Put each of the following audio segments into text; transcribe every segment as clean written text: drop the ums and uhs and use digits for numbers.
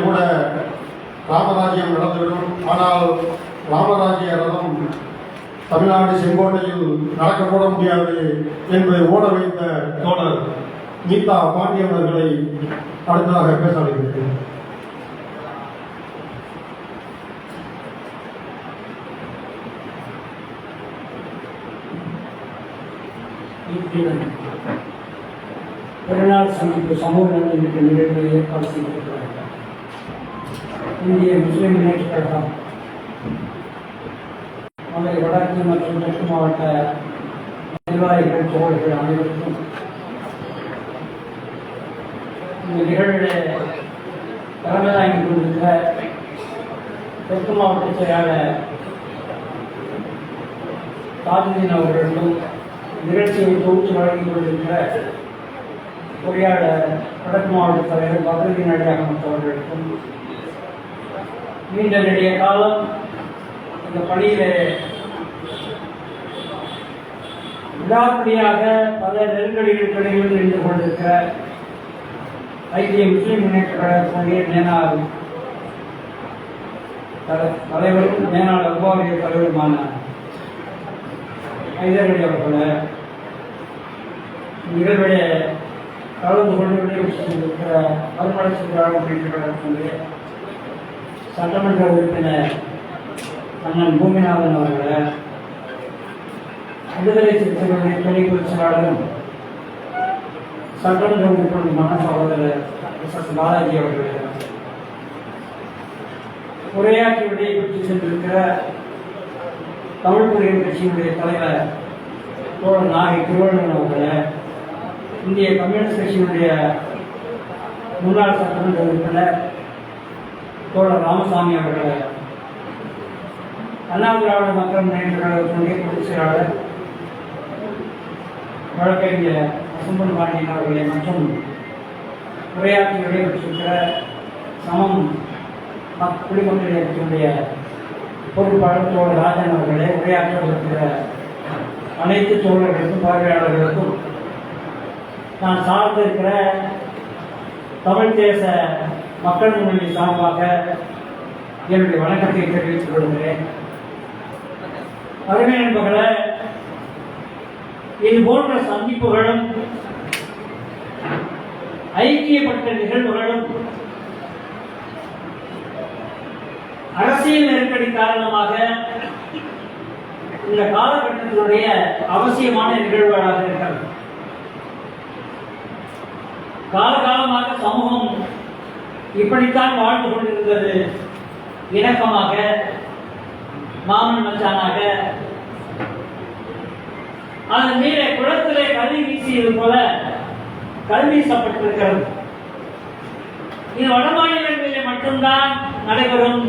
கூட ராமராஜ்யம் நடந்துவிடும். ஆனால் ராமராஜ்ய ரதம் தமிழ்நாடு செங்கோட்டையில் நடக்கப்பட முடியாது என்பதை ஓட வைத்த தோழர் கீதா பாண்டியன் அவர்களை அடுத்ததாக பேச அழைக்கிறேன். பிறநாள் சந்திப்பு சமூக நலனுக்கு நிகழ்வு ஏற்பாடு செய்யப்பட்டுள்ளது. இந்திய முஸ்லிம் முன்னேற்றக் கழகம் மதுரை வடக்கு மற்றும் தெற்கு மாவட்ட நிர்வாகிகள் தோழர்கள் அனைவருக்கும் இந்த நிகழ்வில் தலைமை தாங்கி கொண்டிருக்கிற தெற்கு மாவட்ட செயலாளர் தாஜுதீன் அவர்களுக்கும் நிகழ்ச்சியை தொகுத்து வழங்கிக் கொண்டிருக்கிற பொறியாளர் வடக்கு மாவட்ட தலைவர் பத்ருதீன் அலி அகமது அவர்களுக்கும் நீண்ட நெடிய காலம் இந்த பணியிலே விடாப்பிடியாக பல நெருக்கடிகளுக்கிடையில் நின்று கொண்டிருக்கிற ஐக்கிய முஸ்லிம் முன்னேற்ற கழகத்தினுடைய மேனாள் தலைவரும் மேனாள் அல்வாரிய தலைவருமான ஐதர் அலி அவர்களை நிகழ்வுடைய கலந்து கொண்டு விடைபெற்றிருக்கிற மறுமலர்ச்சி திராவிட முன்னேற்ற கழகத்தினுடைய சட்டமன்ற உறுப்பினர் அண்ணன் பூமிநாதன் அவர்களை விடுதலை சிறுத்தைகளுடைய துணை பொதுச் செயலாளரும் சட்டமன்ற உறுப்பினருமான சகோதரர் எஸ் பாலாஜி அவர்களை உரையாற்றி விடைபெற்று சென்றிருக்கிற தமிழ் புலிகள் கட்சியினுடைய தலைவர் தோழர் நாகை திருவள்ளுவன் அவர்களை இந்திய கம்யூனிஸ்ட் கட்சியினுடைய முன்னாள் சட்டமன்ற உறுப்பினர் தோழர் ராமசாமி அவர்களை அண்ணா திராவிட மக்கள் முன்னேற்ற கழகத்தினுடைய பொதுச் செயலாளர் வழக்கறிஞர் அசும்பன் பாண்டியன் அவர்களை மற்றும் உரையாற்றி விடைபெற்றிருக்கிற சமம் குடிமக்கள் இயக்கத்தினுடைய பொறுப்பாளர் தோழர் ராஜன் அவர்களை உரையாற்றப்பட்டிருக்கிற அனைத்து தோழர்களுக்கும் பார்வையாளர்களுக்கும் நான் சார்ந்து இருக்கிற தமிழ் தேச மக்கள் முன்னணி சார்பாக என்னுடைய வணக்கத்தை தெரிவித்துக் கொள்கிறேன். அருமை நண்பர்களே, இது போன்ற சந்திப்புகளும் ஐக்கியப்பட்ட நிகழ்வுகளும் அரசியல் நெருக்கடி காரணமாக இந்த காலகட்டத்தினுடைய அவசியமான நிகழ்வுகளாக இருக்கிறது. காலகாலமாக சமூகம் இப்படித்தான் வாழ்ந்து கொண்டிருந்தது. இணக்கமாக, மாமன் மச்சானாக, அதன் மீது குளத்திலே கல்வி வீசியது போல கல் வீசப்பட்டிருக்கிறது. இது வட மாநிலங்களிலே மட்டும்தான் நடைபெறும்.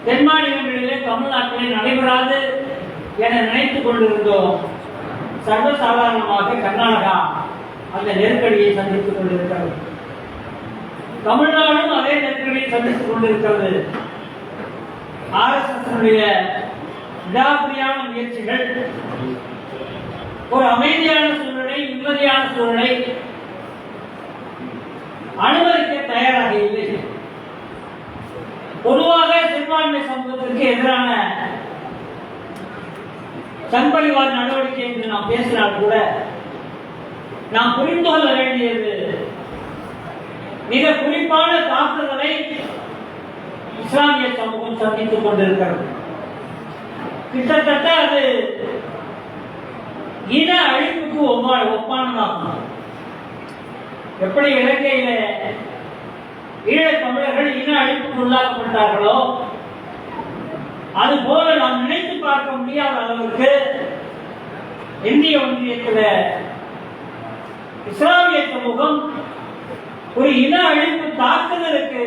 தென் மாநிலங்களிலே தமிழ்நாட்டிலே நடைபெறாது என நினைத்துக் கொண்டிருந்தோம். சர்வசாதாரணமாக கர்நாடகா அந்த நெருக்கடியை சந்தித்துக் கொண்டிருக்கிறது. தமிழ்நாடும் அதே நெருக்கடியை சந்தித்துக் கொண்டிருக்கிறது. RSS விடாப்பிடியான முயற்சிகள் ஒரு அமைதியான சூழலை, நிம்மதியான சூழலை அனுமதிக்க தயாராக இல்லை. பொதுவாக சிறுபான்மை சமூகத்திற்கு எதிரான சண்பலிவாத நடவடிக்கை என்று நாம் பேசினால் கூட நாம் புரிந்து கொள்ள வேண்டியது மிக குறிப்பான தாக்குதலை இஸ்லாமிய சமூகம் சந்தித்துக் கொண்டிருக்கிறது. கிட்டத்தட்ட அது இன அழிப்புக்கு ஒப்பானதாகும். எப்படி இலங்கையில ஈழத் தமிழர்கள் இன அழிப்புக்கு உள்ளாக்கப்பட்டார்களோ அது போல நாம் நினைத்து பார்க்க முடியாத அளவுக்கு இந்திய ஒன்றியத்தில் இஸ்லாமிய சமூகம் ஒரு இன அழிப்பு தாக்குதலுக்கு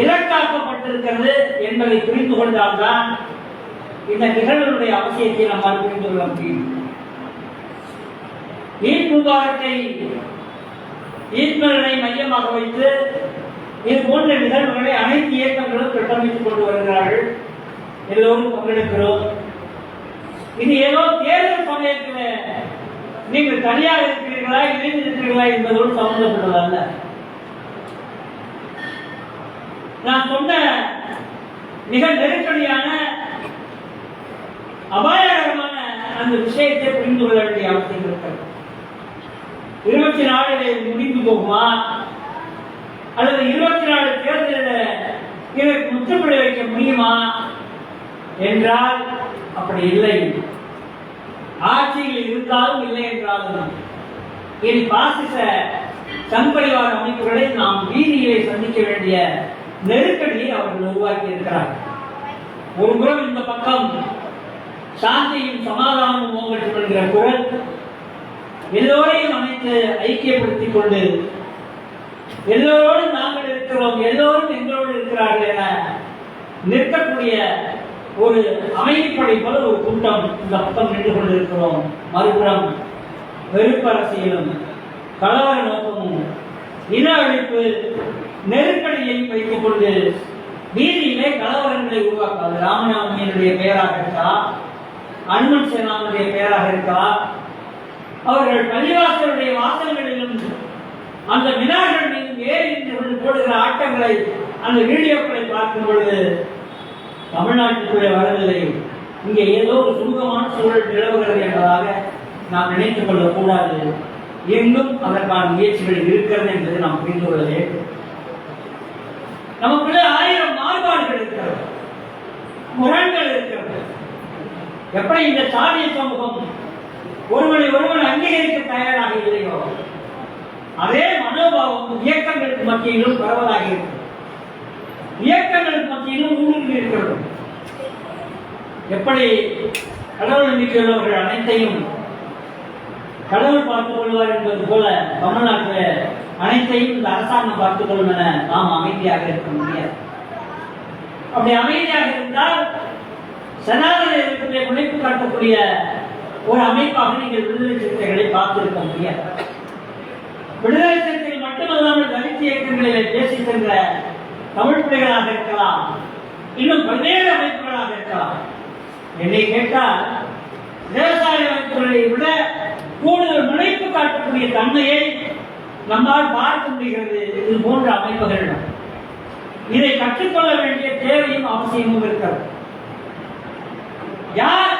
இலக்காக்கப்பட்டிருக்கிறது என்பதை புரிந்து கொண்டால்தான் இந்த நிகழ்வுடைய அவசியத்தை நம்மால் புரிந்து கொள்ள முடியும். ஈத் முபாரக்கை, ஈத் மிலாதை மையமாக வைத்து இது போன்ற நிகழ்வுகளை அனைத்து இயக்கங்களும் திட்டமிட்டுக் கொண்டு வருகிறார்கள். எல்லோரும் பங்கெடுக்கிறோம். இது ஏதோ தேர்தல் சமயத்தில் நீங்கள் தனியாக இருக்கிறீர்களா இணைந்து இருக்கிறீர்களா என்பதோடு சம்பந்தப்பட்டது அல்ல. நான் சொன்ன மிக நெருக்கடியான அபாயகரமான அந்த விஷயத்தை புரிந்து கொள்ள வேண்டிய அவசியம் இருக்கிறது. 24 முடிந்து போகுமா அல்லது 24 தேர்தலில் இதற்கு முற்றுப்புள்ளி வைக்க முடியுமா என்றால் அப்படி இல்லை. ஆட்சியில் இருந்தாலும் இல்லை என்றாலும் இனி பாசிச சங்பரிவார அமைப்புகளை நாம் வீதியிலே சந்திக்க வேண்டிய நெருக்கடியை அவர்கள் உருவாக்கி இருக்கிறார்கள். ஒரு புறம் இந்த பக்கம் சாந்தியும் சமாதானமும் ஓங்கட்டும் என்கிற குரல் எல்லோரையும் அமைத்து ஐக்கியப்படுத்திக் கொண்டு எல்லோரும் நாங்கள் இருக்கிறோம், எல்லோரும் எங்களோடு இருக்கிறார்கள் என நிற்கக்கூடிய ஒரு அமைதிப்படை போல ஒரு கூட்டம் இந்த பக்கம் நின்று கொண்டிருக்கிறோம். மறுபுறம் வெறுப்பு அரசியலும் கலவர நோக்கமும் இன அழிப்பு நெருக்கடியை வைத்துக் கொண்டு வீதியிலே கலவரங்களை உருவாக்காது. ராமநாதனுடைய பெயராக இருக்கலாம், அனுமன் சேனாவுடைய பெயராக இருக்கலாம், அவர்கள் பள்ளிவாசலுடைய வாசல்களிலும் அந்த வினார்கள் மீது ஏறி நின்று கொண்டு போடுகிற ஆட்டங்களை அந்த வீடியோக்களை பார்க்கும் பொழுது தமிழ்நாட்டுக்குள்ளே வரவில்லை, இங்கே ஏதோ ஒரு சுமூகமான சூழல் நிலவுகிறது என்பதாக நாம் நினைத்துக் கொள்ளக்கூடாது. எங்கும் அதற்கான முயற்சிகள் இருக்கிறது என்பதை நாம் புரிந்து கொள்ள வேண்டும். நமக்குள்ளே 1000 மாறுபாடுகள் இருக்கிறது, முரண்கள் இருக்கிறது. எப்படி இந்த சாதிய சமூகம் ஒருவனை ஒருவன் அங்கீகரிக்க தயாராக இல்லையோ அதே மனோபாவம் இயக்கங்களுக்கு மத்தியிலும் பரவலாக இருக்கிறது. இயக்கங்களுக்கு மத்தியிலும் ஊடுருவி இருக்கிறது. எப்படி கடவுள் நம்பிக்கையுள்ளவர்கள் அனைத்தையும் கடவுள் பார்த்துக் கொள்வார் என்பது போல தமிழ்நாட்டில் அனைத்தையும் இந்த அரசாங்கம் பார்த்துக் கொள்ளும் என நாம் அமைதியாக இருக்க முடியாது. அப்படி அமைதியாக இருந்தால் சனாதன எதிர்ப்பிலே முனைப்பு காட்டக்கூடிய ஒரு அமைப்பாக நீங்கள் விடுதலை சிறுத்தைகளை பார்த்திருக்க முடியாது. விடுதலை சிறுத்தைகள் மட்டுமல்லாமல் தலித் இயக்கங்களிலே பேசி சென்ற தமிழ் பிள்ளைகளாக இருக்கலாம், இன்னும் பல்வேறு அமைப்புகளாக இருக்கலாம். என்னை கேட்டால் விவசாய அமைப்புகளை விட கூடுதல் முனைப்பு காட்டக்கூடிய தன்மையை நம்மால் பார்க்க முடிகிறது இது போன்ற அமைப்புகள். இதை கற்றுக்கொள்ள வேண்டிய தேவையும் அவசியமும் இருக்கிறது. யார்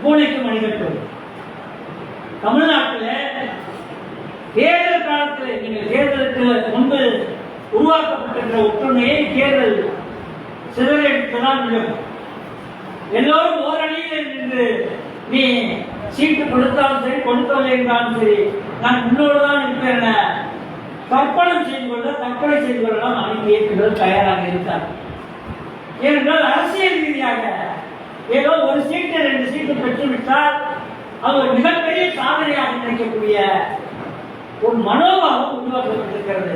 பூனைக்கு மனிதர்கள்? தமிழ்நாட்டில் தேர்தல் காலத்தில் நீங்கள் தேர்தலுக்கு முன்பு உருவாக்கப்பட்டிருக்கிற ஒற்றுமையை தேர்தல் சிதறடித்துதான் விழும். எல்லோரும் ஓரணியில் நின்று நீ சீட்டு கொடுத்தாலும் சரி கொடுக்கவில்லை என்றாலும் சரி நான் முன்னோடுதான் இருப்பேன் என கற்பனை செய்து கொள்ளலாம் அனைத்து இயக்கங்கள் தயாராக இருந்தார். ஏனென்றால் அரசியல் ரீதியாக ஏதோ ஒரு சீட்டு 2 சீட்டு பெற்றுவிட்டால் அது ஒரு மிகப்பெரிய சாதனையாக நினைக்கக்கூடிய ஒரு மனோபாவம் உருவாக்கப்பட்டிருக்கிறது.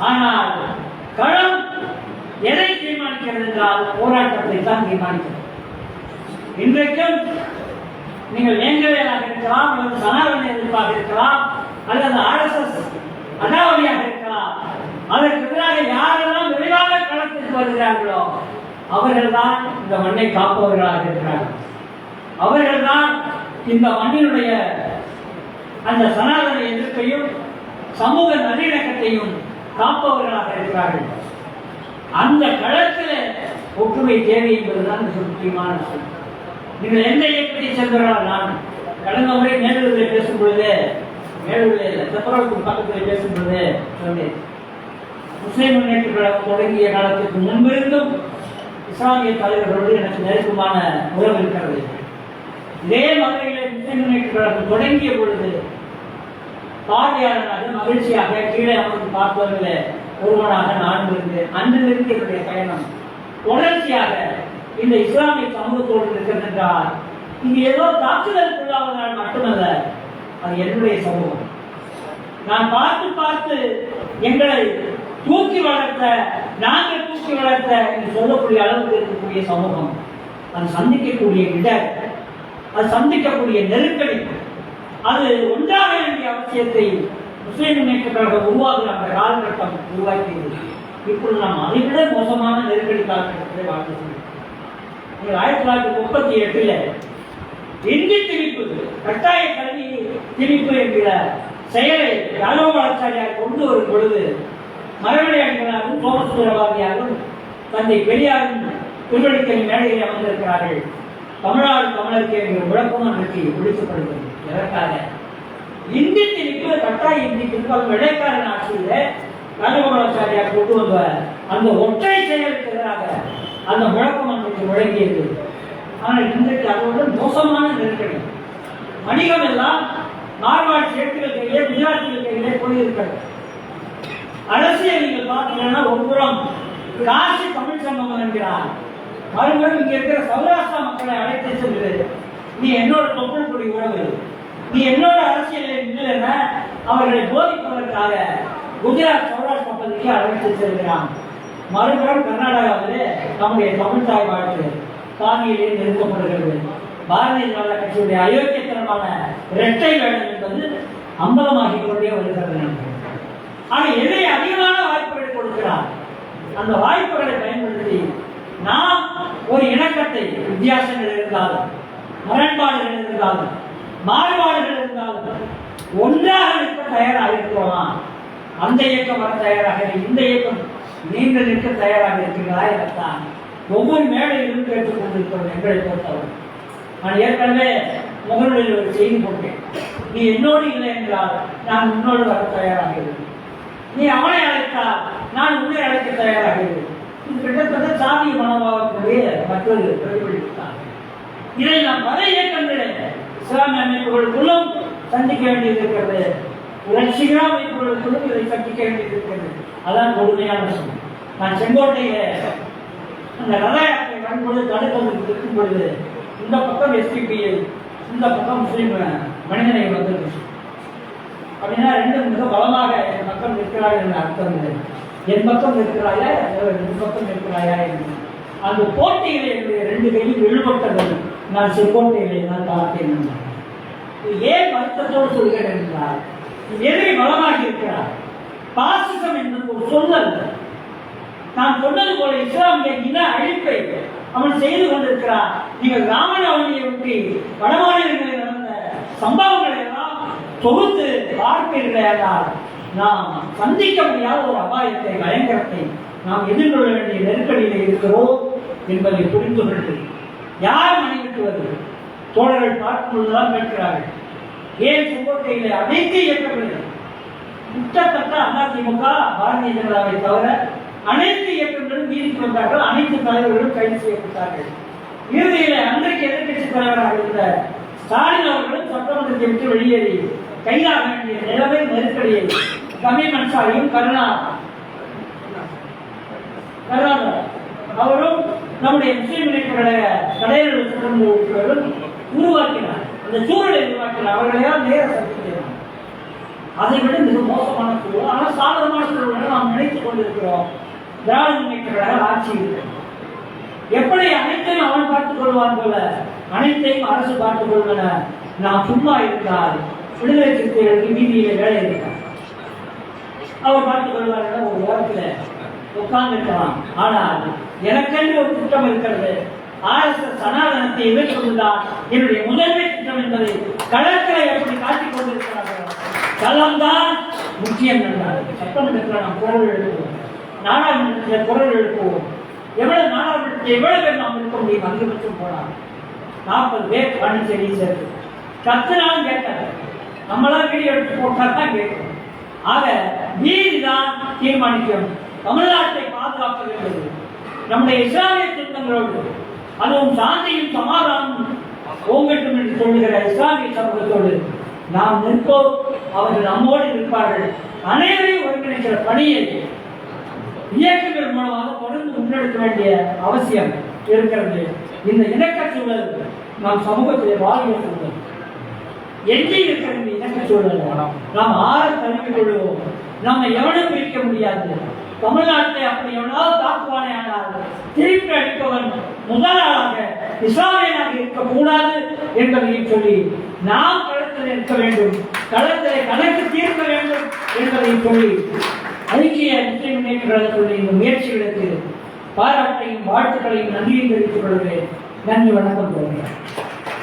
ஆனால் களம் எதை தீர்மானிக்கிறது என்றால் போராட்டத்தை தான் தீர்மானிக்கிறது. இன்றைக்கும் நீங்கள் வேங்கவேலாக இருக்கலாம், அல்லது சனாதன எதிர்ப்பாக இருக்கலாம், அல்லது RSS அடாவடியாக இருக்கலாம். அதற்கு எதிராக யாரெல்லாம் விரைவாக களத்திற்கு வருகிறார்களோ அவர்கள்தான் இந்த மண்ணை காப்பவர்களாக இருக்கிறார்கள். அவர்கள்தான் இந்த மண்ணினுடைய அந்த சனாதன எதிர்ப்பையும் சமூக நல்லிணக்கத்தையும் காப்பவர்களாக இருக்கிறார்கள். அந்த களத்தில் ஒற்றுமை தேவை என்பதுதான் முக்கியமான விஷயம். நீங்கள் எந்த இயக்கத்தை சேர்ந்தவர்களால் நான் கடந்த முறை மேலூரில் பேசும் பொழுது செப்பரவுக்கு பக்கத்தில் பேசும் பொழுது சொன்னேன், முஸ்லிம் முன்னேற்ற கழகம் தொடங்கிய காலத்துக்கு முன்பிருந்தும் இஸ்லாமிய தலைவர்களோடு எனக்கு நெருக்கமான உறவு இருக்கிறது. இதே மதுரையில் முஸ்லிம் முன்னேற்ற கழகம் தொடங்கிய பொழுது பார்வையாளராக மகிழ்ச்சியாக கீழே அமர்ந்து பார்ப்பவர்களே ஒருவனாக நான் இருந்தேன். அன்றிலிருந்து என்னுடைய பயணம் தொடர்ச்சியாக இந்த இஸ்லாமிய சமூகத்தோடு இருக்கிறது என்றால் இது ஏதோ தாக்குதலுக்குள்ளாவதால் மட்டுமல்ல, அது என்னுடைய சமூகம். நான் பார்த்து எங்களை தூக்கி வளர்த்த, நாங்கள் தூக்கி வளர்த்த என்று சொல்லக்கூடிய அளவுக்கு இருக்கக்கூடிய சமூகம், அது சந்திக்கக்கூடிய இடர், அது சந்திக்கக்கூடிய நெருக்கடி, அது ஒன்றாக வேண்டிய அவசியத்தை முஸ்லிம் முன்னேற்ற கழகம் உருவாக்குற அந்த காலகட்டம் உருவாக்கியது. இப்பொழுது நாம் அதைவிட மோசமான நெருக்கடி காலகட்டத்தை வாழ்ந்து 1938 இந்தி திணிப்பு, கட்டாய கல்வி திணிப்பு என்கிற செயலை ராஜகோபாலாச்சாரியார் கொண்டு வரும் பொழுது மரவழி அடிகளாரும் சோமசுந்தரவாதியாரும் தந்தை பெரியாரும் திருவள்ளிக்கை மேடையில் அமர்ந்திருக்கிறார்கள். தமிழ்நாடு தமிழருக்கு என்கிற விளக்கமும் அன்றைக்கு ஒழிக்கப்படுகிறது. எதற்காக? இந்தி திணிப்பு, கட்டாய இந்தி திணிப்பு வெள்ளைக்காரன் ஆட்சியில ராஜகோபாலாச்சாரியார் கொண்டு வந்த அந்த ஒற்றை செயலுக்கு எதிராக அந்த முழக்கம் அன்றைக்கு முழங்கியது. ஆனால் இன்றைக்கு அதோட மோசமான நெருக்கடி. வணிகம் எல்லாம் மார்வாடி சேட்டுகள் கையிலே, குஜராத்திகள் கையிலே போயிருக்கிறது. அரசியல் நீங்கள் பார்த்தீங்கன்னா ஒரு புறம் காசி தமிழ் சங்கமம் என்கிறார், மறுபடியும் இங்க இருக்கிற சௌராஷ்டிரா மக்களை அழைத்து சென்று நீ என்னோட தொப்புள் கொடி உறவு, நீ என்னோட அரசியலில் இல்லைன்னா அவர்களை போதிப்பதற்காக குஜராத் சௌராஷ்டிரா பகுதிக்கு அழைத்து செல்கிறான். மறுபுறம் கர்நாடகாவிலே நம்முடைய தமிழ் தாய் வாழ்த்து காவியிலே நிறுத்தப்படுகிறது. பாரதிய ஜனதா கட்சியுடைய அயோக்கியத்தனமான இரட்டை வேடம் என்பது அம்பலமாகிக் கொண்டே வருகிறது. ஆனால் எதை அதிகமான வாய்ப்புகளை கொடுக்கிறார், அந்த வாய்ப்புகளை பயன்படுத்தி நாம் ஒரு இணக்கத்தை, வித்தியாசங்கள் இருந்தாலும், முரண்பாடுகள் இருந்தாலும், மாறுபாடுகள் இருந்தாலும் ஒன்றாக நிற்க தயாராக இருக்கிறோமா? அந்த இயக்கம் வர தயாராக, இந்த இயக்கம் நீங்கள் நிற்க தயாராக இருக்கிறீர்களா எனத்தான் ஒவ்வொரு மேடையிலும் கேட்டுக் கொண்டிருக்கிறோம். எங்களை பொறுத்தவரை நான் ஏற்கனவே முகநூலில் ஒரு செய்தி போட்டேன். நீ என்னோடு இல்லை என்றால் நான் உன்னோடு வர தயாராக இருக்கிறேன், நீ அவனை அழைத்தால் நான் உன்னை அழைக்க தயாராக இருக்கிறேன். இது கிட்டத்தட்ட சாதிய மனோபாவத்தினுடைய மற்றொரு பிரதிபலிப்புத்தான். இதை நாம் பல இயக்கங்களை இஸ்லாமிய அமைப்புகளுக்குள்ளும் சந்திக்க வேண்டியது இருக்கிறது, புரட்சிகர அமைப்புகளுக்குள்ளும் இதை சந்திக்க வேண்டியது இருக்கிறது. அதான் கொடுமையான விஷயம். நான் செங்கோட்டையில அந்த ரத யாத்திரை வரும்பொழுது தடுப்பதற்கு இருக்கும் பொழுது இந்த பக்கம் எஸ்டிபிஐ, இந்த பக்கம் முஸ்லீம் மனிதனை வந்திருக்கு. அப்படின்னா ரெண்டு மிக பலமாக என் பக்கம் நிற்கிறார்கள் என்ற அர்த்தம் இல்லை. என் பக்கம் நிற்கிறாயா, என் பக்கம் நிற்கிறாயா என்று அந்த போட்டியிலே என்னுடைய ரெண்டு கையில் விழுபட்டது நான் செங்கோட்டையிலே நான் பார்த்தேன். ஏன் வருத்தத்தோடு சொல்கிறேன் என்றால், எதிரி பலமாக இருக்கிறார். பாசிசம் என்பது ஒரு சொல்லல். நான் சொன்னது போல இஸ்லாமிய இன அழிப்பை அவன் செய்து கொண்டிருக்கிறான். நீங்கள் ராமநவமியை ஒட்டி வடமாநிலங்களில் நடந்த சம்பவங்களை எல்லாம் தொகுத்து பார்ப்பீர்களால் நாம் சந்திக்க முடியாத ஒரு அபாயத்தை, பயங்கரத்தை நாம் எதிர்கொள்ள வேண்டிய நெருக்கடியில் இருக்கிறோம் என்பதை புரிந்து கொண்டு யார் மணிவிட்டு வருது தோழர்கள் பார்க்கும்போதுதான் கேட்கிறார்கள். ஏன் செங்கோட்டையிலே அனைத்து இயக்கங்களில் கிட்டத்தட்ட அதிமுக, பாரதிய ஜனதாவை தவிர அனைத்து இயக்கங்களும் வீதிக்கு வந்தார்கள், அனைத்து தலைவர்களும் கைது செய்யப்பட்டார்கள். இறுதியில் அன்றைக்கு எதிர்கட்சி தலைவராக இருந்த ஸ்டாலின் அவர்களும் சட்டமன்றத்தை விட்டு வெளியேறி கைதாக வேண்டிய நிலைமை நெருக்கடியை கமீன் அன்சாரியும் அவரும் நம்முடைய முஸ்லீம் இணைப்புடைய கடைகள் உருவாக்கினார். அந்த சூழலை உருவாக்கினார். அவர்களையால் நேர சந்திக்கிறார். அதை விட மிக மோசமான சூழல், ஆனால் சாதகமான சூழலை நாம் நினைத்துக் கொண்டிருக்கிறோம். திராவிட முன்னேற்ற கழக ஆட்சி இருக்கிறது. எப்படி அனைத்தையும் அவன் பார்த்துக் கொள்வான் போல அனைத்தையும் அரசு பார்த்துக் கொள்வன. நாம் சும்மா இருந்தால் விடுதலை சிறுத்தைகளுக்கு வீதியில வேலை இருக்கார், அவர் பார்த்துக் கொள்வார்கள். ஒரு ஓரத்தில் உட்கார்ந்துருக்கலாம். ஆனால் எனக்கென்று ஒரு திட்டம் இருக்கிறது. RSS சனாதனத்தை எதிர்கொண்டுதான் என்னுடைய முதன்மை திட்டம் என்பதை களத்தில் எப்படி காட்டிக் கொண்டிருக்கிறார்கள். களம்தான் முக்கியம் என்றார். சட்டமன்றத்தில் நாம் குரல் எழுப்புவோம், நாடாளுமன்றத்தில் குரல் எழுப்புவோம். எவ்வளவு நாடாளுமன்றத்தில் எவ்வளவு பேர் நாம் இருக்க முடியும்? அதிகபட்சம் போனால் 40 பேர் பாண்டிச்சேரி சேர்த்து 10 நாள் கேட்டார். நம்மளா வீடியோ எடுத்து போட்டால் தான் கேட்கும். ஆக நீதிதான் தீர்மானிக்கும் தமிழ்நாட்டை பாதுகாப்பது என்பது. நம்முடைய இஸ்லாமிய திட்டங்களோடு, அதுவும் சாந்தியும் சமாதானம் ஓங்கட்டும் என்று சொல்லுகிற இஸ்லாமிய சமூகத்தோடு நாம் நிற்போம். அவர்கள் நம்மோடு நிற்பார்கள். அனைவரையும் ஒருங்கிணைக்கிற பணியை இயக்கங்கள் மூலமாக தொடர்ந்து முன்னெடுக்க வேண்டிய அவசியம் இருக்கிறது. இந்த இணக்க சூழல் நாம் சமூகத்தில் வாழ்க்கை சூழல் எஞ்சி இருக்கிற இந்த இணக்க சூழல் நாம் ஆற தழுவிக் கொள்வோம். நம்ம எவனும் பிரிக்க முடியாது. தமிழ்நாட்டை அப்படி எவனாவது தாக்குவானே ஆனால் திருப்பி அடிப்பவன் முதலாளாக இஸ்லாமியனாக இருக்கக்கூடாது என்பதையும் சொல்லி நாம் களத்தில் இருக்க வேண்டும், களத்திலே கணக்கு தீர்க்க வேண்டும் என்பதையும் சொல்லி ஐக்கிய முஸ்லிம் முன்னேற்ற கழகத்துடைய இந்த முயற்சிகளுக்கு பாராட்டையும் வாழ்த்துக்களையும் நன்றியும் தெரிவித்துக் கொள்கிறேன். நன்றி, வணக்கம்.